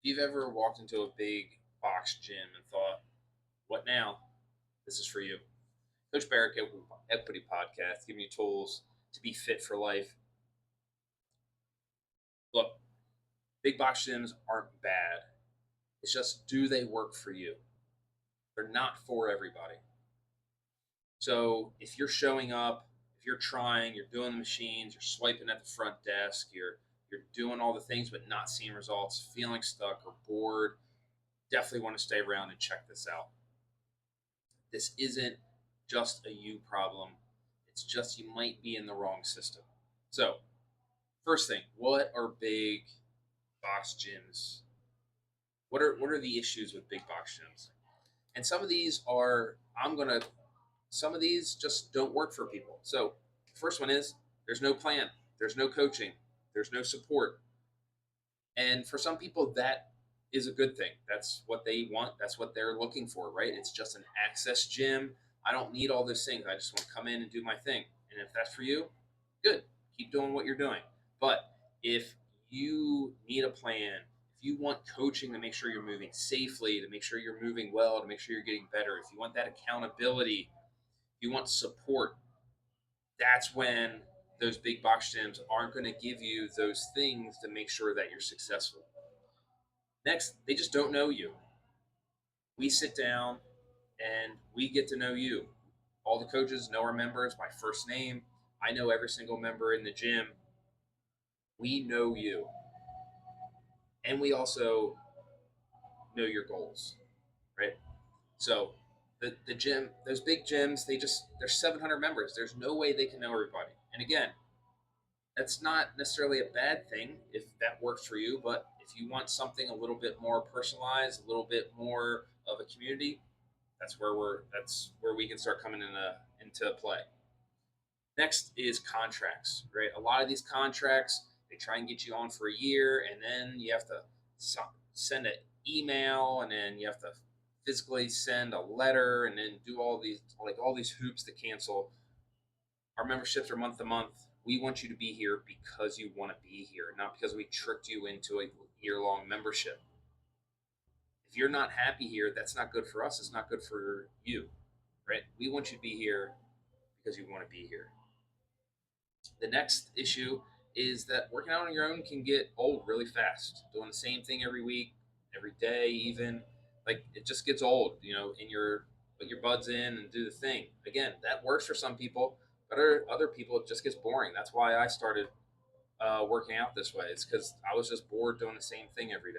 If you've ever walked into a big box gym and thought, what now? This is for you. Coach Barrick, Equity Podcast, giving you tools to be fit for life. Look, big box gyms aren't bad. It's just, do they work for you? They're not for everybody. So if you're showing up, if you're trying, you're doing the machines, you're swiping at the front desk, you're doing all the things but not seeing results, feeling stuck or bored, definitely want to stay around and check this out. This isn't just a you problem. It's just you might be in the wrong system. So, first thing, what are big box gyms? What are the issues with big box gyms? And some of these are some of these just don't work for people. So, the first one is there's no plan, there's no coaching, there's no support. And for some people that is a good thing. That's what they want. That's what they're looking for, right? It's just an access gym. I don't need all those things. I just want to come in and do my thing. And if that's for you, good. Keep doing what you're doing. But if you need a plan, if you want coaching to make sure you're moving safely, to make sure you're moving well, to make sure you're getting better, if you want that accountability, if you want support, that's when those big box gyms aren't going to give you those things to make sure that you're successful. Next, they just don't know you. We sit down and we get to know you. All the coaches know our members by first name. I know every single member in the gym. We know you. And we also know your goals, right? So the gym, those big gyms, there's 700 members. There's no way they can know everybody. And again, that's not necessarily a bad thing if that works for you, but if you want something a little bit more personalized, a little bit more of a community, that's where we can start coming into play. Next is contracts, right? A lot of these contracts, they try and get you on for a year, and then you have to send an email, and then you have to physically send a letter, and then do all these hoops to cancel. Our memberships are month to month. We want you to be here because you want to be here, not because we tricked you into a year-long membership. If you're not happy here, that's not good for us. It's not good for you, right? We want you to be here because you want to be here. The next issue is that working out on your own can get old really fast. Doing the same thing every week, every day, even like it just gets old. Put your buds in and do the thing. Again, that works for some people, but other people it just gets boring. That's why I started working out this way. It's because I was just bored doing the same thing every day.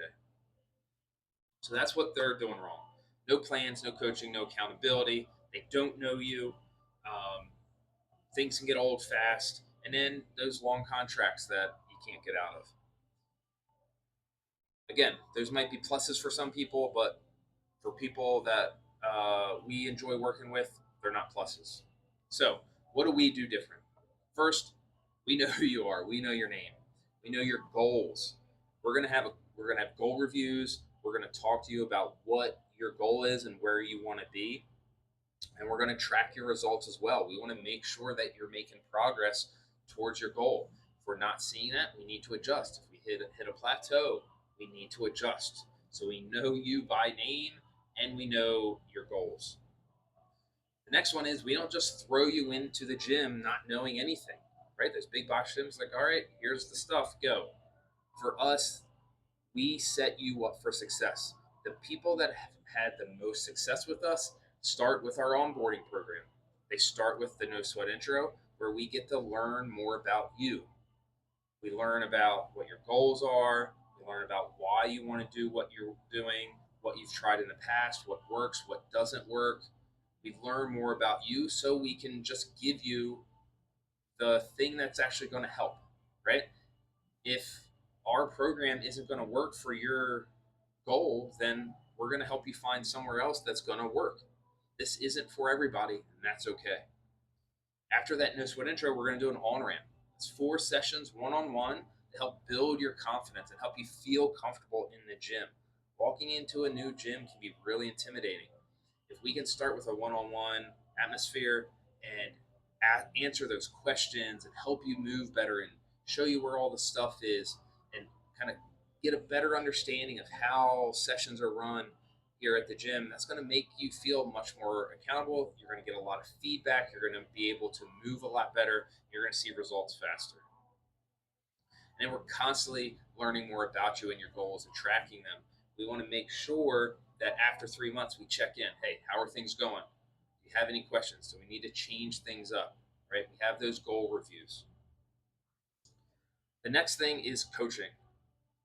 So that's what they're doing wrong. No plans, no coaching, no accountability. They don't know you. Um, Things can get old fast, and then those long contracts that you can't get out of. Again, those might be pluses for some people, but for people that we enjoy working with, they're not pluses. So, what do we do different? First, we know who you are. We know your name. We know your goals. We're gonna have goal reviews. We're gonna talk to you about what your goal is and where you want to be, and we're going to track your results as well. We want to make sure that you're making progress towards your goal. If we're not seeing that, we need to adjust. If we hit a plateau, we need to adjust. So we know you by name and we know your goals. The next one is we don't just throw you into the gym not knowing anything, right? Those big box gyms, like, all right, here's the stuff, go. For us, we set you up for success. The people that have had the most success with us start with our onboarding program. They start with the No Sweat Intro, where we get to learn more about you. We learn about what your goals are. We learn about why you want to do what you're doing, what you've tried in the past, what works, what doesn't work. We learn more about you so we can just give you the thing that's actually going to help, right? If our program isn't going to work for your goal, then we're going to help you find somewhere else that's going to work. This isn't for everybody, and that's okay. After that No Sweat Intro, we're going to do an on ramp. It's 4 sessions, one on one, to help build your confidence and help you feel comfortable in the gym. Walking into a new gym can be really intimidating. If we can start with a one on one atmosphere and answer those questions and help you move better and show you where all the stuff is and kind of get a better understanding of how sessions are run here at the gym. That's going to make you feel much more accountable. You're going to get a lot of feedback. You're going to be able to move a lot better. You're going to see results faster. And we're constantly learning more about you and your goals and tracking them. We want to make sure that after 3 months we check in. Hey, how are things going? Do you have any questions? Do we need to change things up? Right? We have those goal reviews. The next thing is coaching.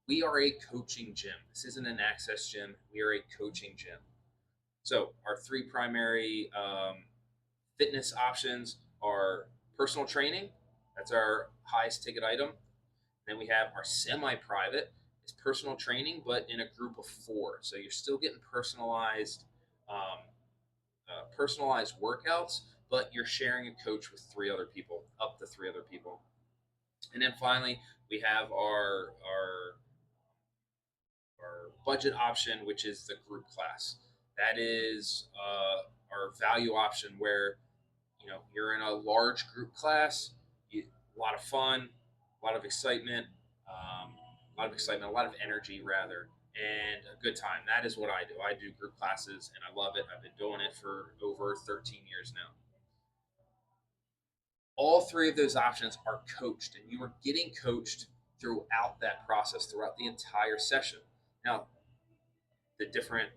We are a coaching gym. This isn't an access gym. We are a coaching gym. So our three primary fitness options are personal training. That's our highest ticket item. Then we have our semi-private. It's personal training, but in a group of 4. So you're still getting um, personalized workouts, but you're sharing a coach with 3 other people, up to 3 other people. And then finally, we have our budget option, which is the group class. That is our value option, where you're in a large group class, a lot of fun, a lot of excitement, a lot of energy rather, and a good time. That is what I do. I do group classes, and I love it. I've been doing it for over 13 years now. All 3 of those options are coached, and you are getting coached throughout that process, throughout the entire session. Now, the different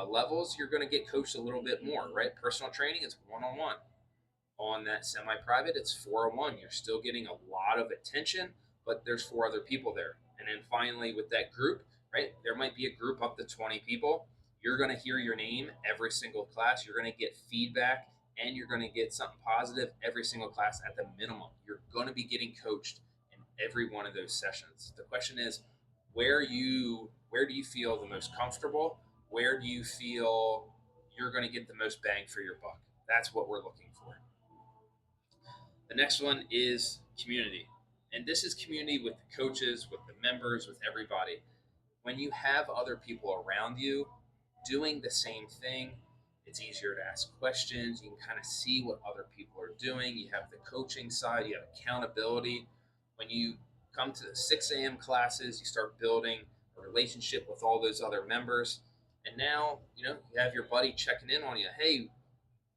levels, you're going to get coached a little bit more, right? Personal training is one-on-one. On that semi-private, it's 4-on-1. You're still getting a lot of attention, but there's 4 other people there. And then finally, with that group, right, there might be a group up to 20 people. You're going to hear your name every single class. You're going to get feedback, and you're going to get something positive every single class at the minimum. You're going to be getting coached in every one of those sessions. The question is, where do you feel the most comfortable? Where do you feel you're going to get the most bang for your buck? That's what we're looking for. The next one is community. And this is community with the coaches, with the members, with everybody. When you have other people around you doing the same thing, it's easier to ask questions. You can kind of see what other people are doing. You have the coaching side, you have accountability. When you come to the 6 a.m. classes, you start building a relationship with all those other members. And now, you have your buddy checking in on you. Hey,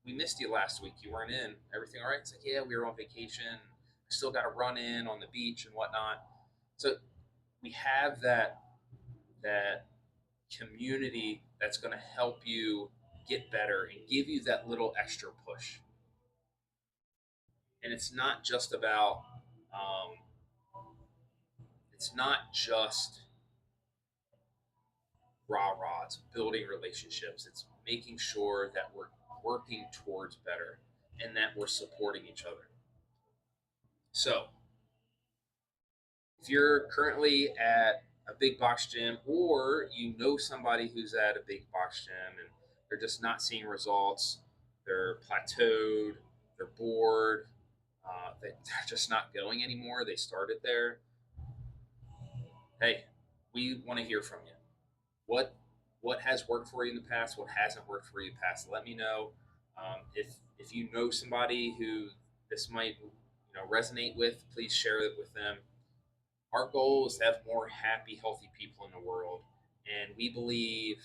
we missed you last week. You weren't in. Everything all right? It's like, yeah, we were on vacation. I still got to run in on the beach and whatnot. So we have that community that's going to help you get better and give you that little extra push. And um, it's not just rah rah. It's building relationships. It's making sure that we're working towards better and that we're supporting each other. So if you're currently at a big box gym, or you know somebody who's at a big box gym and they're just not seeing results, they're plateaued, they're bored, they're just not going anymore, they started there, hey, we want to hear from you. What has worked for you in the past? What hasn't worked for you in the past? Let me know. If you know somebody who this might resonate with, please share it with them. Our goal is to have more happy, healthy people in the world. And we believe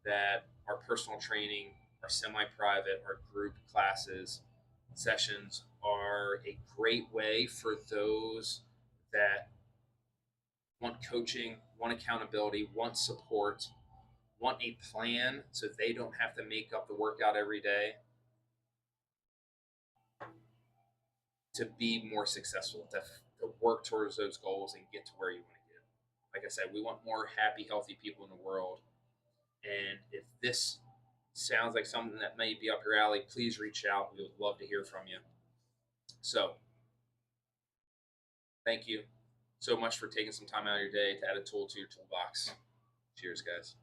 that our personal training, our semi private, our group classes, sessions are a great way for those that want coaching, want accountability, want support, want a plan so they don't have to make up the workout every day to be more successful, to work towards those goals and get to where you want to get. Like I said, we want more happy, healthy people in the world. And if this sounds like something that may be up your alley, please reach out. We would love to hear from you. So, thank you so much for taking some time out of your day to add a tool to your toolbox. Cheers, guys.